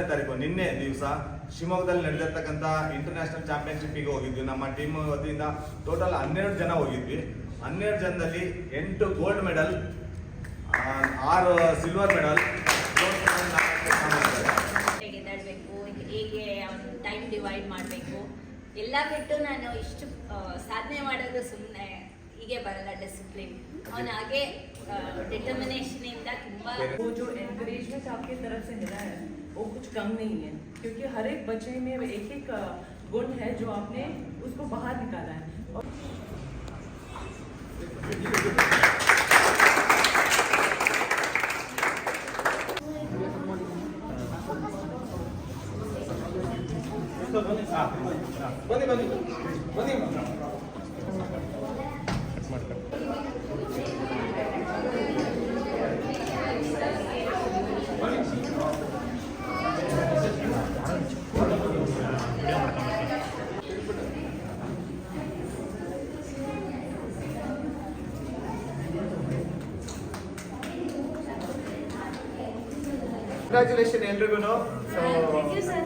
ತಾರೀಕು ನಿನ್ನೆ ದಿವಸ ಶಿವಮೊಗ್ಗದಲ್ಲಿ ನಡೆದಿರ್ತಕ್ಕಂಥ ಇಂಟರ್ನ್ಯಾಷನಲ್ ಚಾಂಪಿಯನ್ಶಿಪ್ಪಿಗೆ ಹೋಗಿದ್ವಿ. ನಮ್ಮ ಟೀಮ್ ವತಿಯಿಂದ ಟೋಟಲ್ 12 ಜನ ಹೋಗಿದ್ವಿ. 12 ಜನದಲ್ಲಿ 8 ಗೋಲ್ಡ್ ಮೆಡಲ್, 6 ಸಿಲ್ವರ್ ಮೆಡಲ್. ಹೇಗೆ ಟೈಮ್ ಡಿವೈಡ್ ಮಾಡಬೇಕು ಎಲ್ಲ ಬಿಟ್ಟು ನಾನು ಇಷ್ಟು ಸಾಧನೆ ಮಾಡೋದು ಸುಮ್ಮನೆ ಹೀಗೆ ಬರಲ್ಲ. ಡಿಸಿಪ್ಲಿನ್ ಅವನು ಹಾಗೆ डिटर्मिनेशन इंदा ತುಂಬಾ वो जो एनकरेजमेंट आपकी तरफ से मिला है वो कुछ कम नहीं है, क्योंकि हर एक बच्चे में एक एक गुण है जो आपने उसको बाहर निकाला है. ಕಂಗ್ರಾಚುಲೇಷನ್ ಎಲ್ರಿಗೂ. ಸೊ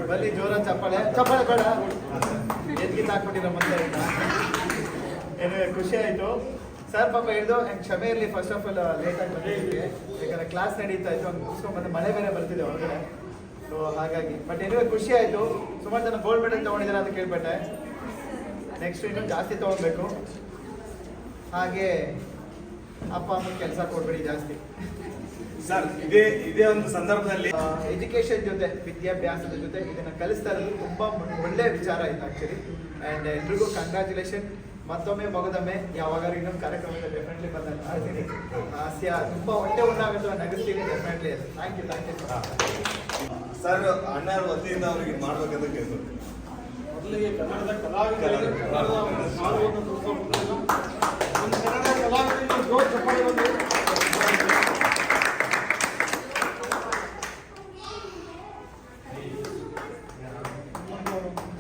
ಬನ್ನಿ ಜೋರ ಚಪ್ಪಾಳೆ ಚಪ್ಪಾಳೆ ಬೇಡ ಎದ್ಗಿತ್ ಹಾಕ್ಬಿಟ್ಟಿರೋ ಮತ್ತೆ ಏನು ಖುಷಿ ಆಯಿತು ಸರ್. ಪಾಪ ಹಿಡಿದು ಕ್ಷಮೆ ಇರಲಿ, ಫಸ್ಟ್ ಆಫ್ ಆಲ್ ಲೇಟಾಗಿ ಬಂದಿದ್ದೀವಿ ಯಾಕಂದರೆ ಕ್ಲಾಸ್ ನಡೀತಾ ಇತ್ತು, ಹಂಗೆ ಮುಗಿಸ್ಕೊಂಡು ಬಂದು ಮಳೆ ಬೇರೆ ಬರ್ತಿದೆ ಹೊರಗಡೆ. ಸೊ ಹಾಗಾಗಿ ಬಟ್ ಏನಿವೆ ಖುಷಿ ಆಯಿತು. ಸುಮಾರು ಜನ ಗೋಲ್ಡ್ ಮೆಡಲ್ ತೊಗೊಂಡಿದ್ದಾರೆ ಅಂತ ಕೇಳ್ಬಿಟ್ಟೆ. ನೆಕ್ಸ್ಟ್ ಇನ್ನೂ ಜಾಸ್ತಿ ತೊಗೊಬೇಕು. ಹಾಗೆ ಅಪ್ಪ ಅಮ್ಮನ ಕೆಲಸ ಕೊಡ್ಬೇಡಿ ಜಾಸ್ತಿ ಸರ್. ಇದೇ ಒಂದು ಸಂದರ್ಭದಲ್ಲಿ ಎಜುಕೇಶನ್ ಜೊತೆ ವಿದ್ಯಾಭ್ಯಾಸದ ಜೊತೆ ಇದನ್ನ ಕಲಿಸ್ತಾ ಇರೋದು ತುಂಬಾ ಒಳ್ಳೆ ವಿಚಾರ ಆಯ್ತು ಆಕ್ಚುಲಿ. ಅಂಡ್ ಎಲ್ರಿಗೂ ಕಂಗ್ರಾಚುಲೇಷನ್. ಮತ್ತೊಮ್ಮೆ ಮಗದೊಮ್ಮೆ ಯಾವಾಗಾದ್ರೂ ಇನ್ನೊಂದು ಕಾರ್ಯಕ್ರಮದಲ್ಲಿ ಡೆಫಿನೆಟ್ಲಿ ಬಂದಾಗ ಮಾಡ್ತೀನಿ. ಹಾಸ್ಯ ತುಂಬಾ ಹೊಟ್ಟೆ ಉಣ್ಣಾಗುತ್ತೆ, ನಗಿಸ್ತೀನಿ ಡೆಫಿನೆಟ್ಲಿ. Thank you sir. ಅಣ್ಣರ ವತಿಯಿಂದ ಅವ್ರಿಗೆ ಮಾಡ್ಬೇಕಂತ ಕೇಳ್ಕೊಳ್ತೀನಿ. ಮೊದಲಿಗೆ ಕನ್ನಡದ ಕಲಾವಿದರಿಗೆ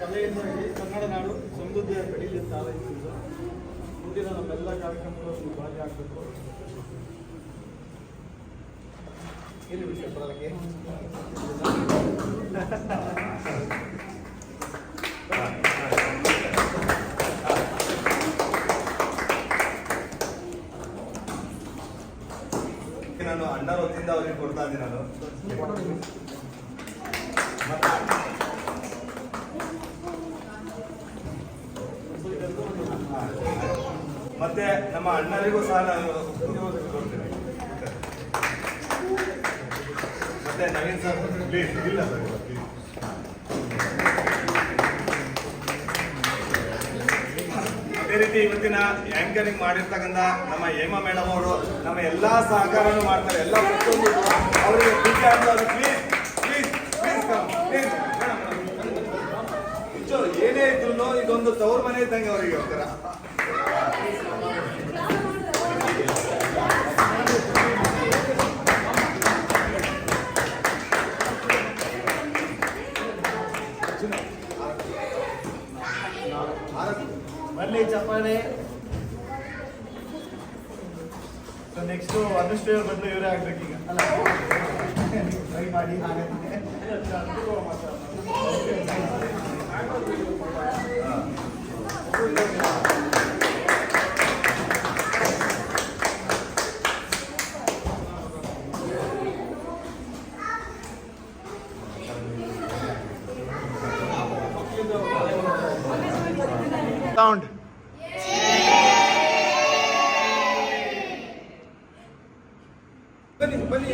ಕಲೆಯಿಂದಾಗಿ ಕನ್ನಡ ನಾಡು ಸಮೃದ್ಧಿಯ ಬೆಳೀಲಿ ಅಂತ ಹಾರೈಸಿದ್ದು. ಮುಂದಿನ ನಮ್ಮೆಲ್ಲ ಕಾರ್ಯಕ್ರಮಗಳನ್ನು ಭಾಗಿಯಾಗಬೇಕು. ಏನು ವಿಷಯ ಬರೋದಕ್ಕೆ ನಾನು ಅಣ್ಣರ ವತಿಯಿಂದ ಅವ್ರಿಗೆ ಕೊಡ್ತಾ ಇದ್ದೀನಿ. ನಾನು ಮತ್ತೆ ನಮ್ಮ ಅಣ್ಣರಿಗೂ ಸಹ ನಾನು ಕೊಡ್ತೀನಿ. ಮತ್ತೆ ನವೀನ್ ಸರ್ ಪ್ಲೀಸ್. ಇಲ್ಲ ಸರ್, ಅದೇ ರೀತಿ ಇವತ್ತಿನ ಆಂಕರಿಂಗ್ ಮಾಡಿರ್ತಕ್ಕಂಥ ನಮ್ಮ ಹೇಮಾ ಮೇಡಮ್ ಅವರು ನಮ್ಮ ಎಲ್ಲಾ ಸಹಕಾರನೂ ಮಾಡ್ತಾರೆ. ಎಲ್ಲ ಅವರಿಗೆ ಪ್ಲೀಸ್ ಪ್ಲೀಸ್ ಪ್ಲೀಸ್ ಪ್ಲೀಸ್ ಏನೇ ಇದ್ರು ಇದೊಂದು ತವ್ರ ಮನೆ ಇದ್ದಂಗೆ ಅವರಿಗೆ ಒಂಥರ. ಬರಲಿ ಚಪ್ಪಾಳೆ. ನೆಕ್ಸ್ಟ್ ಅನುಷ್ಠೆ ಬದಲು ಇವರೇ ಆಗ್ಬೇಕೀಗ ಅಲ್ಲ, ಟ್ರೈ ಮಾಡಿ. Sound. ಬನ್ನಿ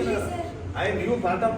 ನೀವು ಪಾರ್ಟ್ ಆಫ್